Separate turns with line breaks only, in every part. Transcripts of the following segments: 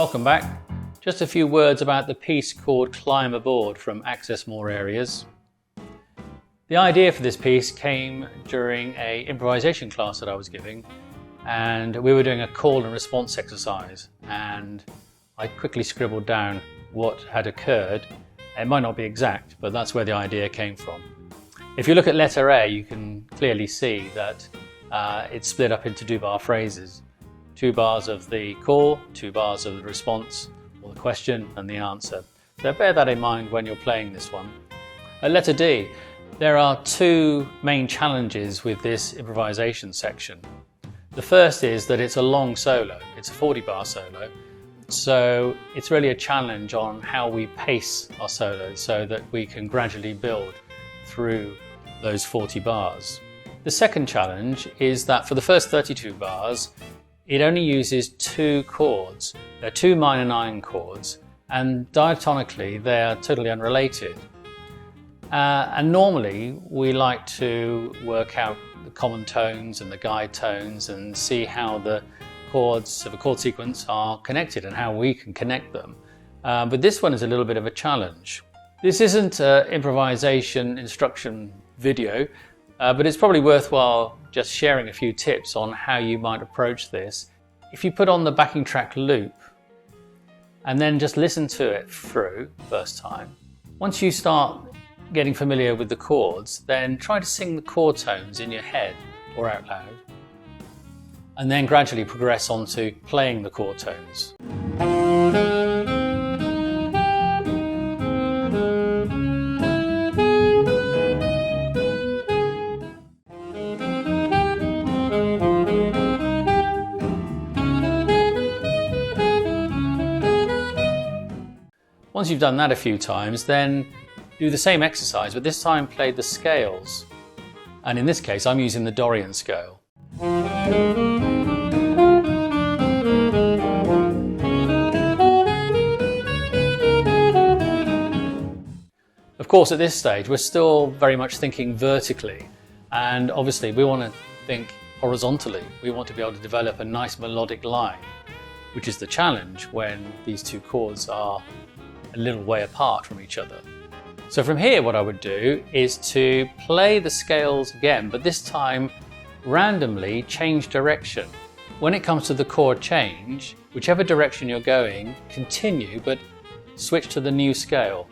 Welcome back. Just a few words about the piece called Climb Aboard from Access More Areas. The idea for this piece came during an improvisation class that I was giving, and we were doing a call and response exercise, and I quickly scribbled down what had occurred. It might not be exact, but that's where the idea came from. If you look at letter A, you can clearly see that it's split up into 2-bar phrases. 2 bars of the call, 2 bars of the response, or the question and the answer. So bear that in mind when you're playing this one. At letter D, there are 2 main challenges with this improvisation section. The first is that it's a long solo. It's a 40-bar solo. So it's really a challenge on how we pace our solos so that we can gradually build through those 40 bars. The second challenge is that for the first 32 bars, it only uses 2 chords. They're 2 minor 9 chords, and diatonically they are totally unrelated. And normally we like to work out the common tones and the guide tones and see how the chords of a chord sequence are connected and how we can connect them. But this one is a little bit of a challenge. This isn't an improvisation instruction video, but it's probably worthwhile just sharing a few tips on how you might approach this. If you put on the backing track loop and then just listen to it through first time, once you start getting familiar with the chords, then try to sing the chord tones in your head or out loud, and then gradually progress on to playing the chord tones. Once you've done that a few times, then do the same exercise, but this time play the scales. And in this case, I'm using the Dorian scale. Of course, at this stage, we're still very much thinking vertically. And obviously, we want to think horizontally. We want to be able to develop a nice melodic line, which is the challenge when these 2 chords are a little way apart from each other. So from here, what I would do is to play the scales again, but this time randomly change direction. When it comes to the chord change, whichever direction you're going, continue, but switch to the new scale.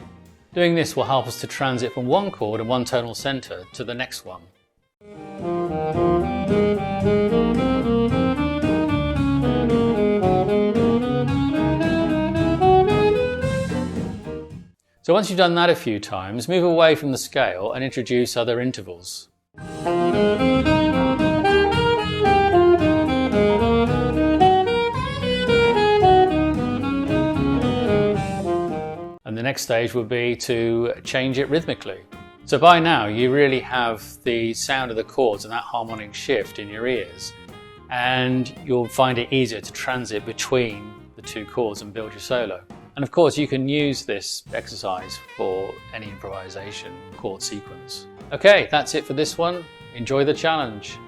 Doing this will help us to transit from one chord and one tonal center to the next one. So once you've done that a few times, move away from the scale and introduce other intervals. And the next stage will be to change it rhythmically. So by now you really have the sound of the chords and that harmonic shift in your ears, and you'll find it easier to transit between the 2 chords and build your solo. And of course, you can use this exercise for any improvisation chord sequence. Okay, that's it for this one. Enjoy the challenge.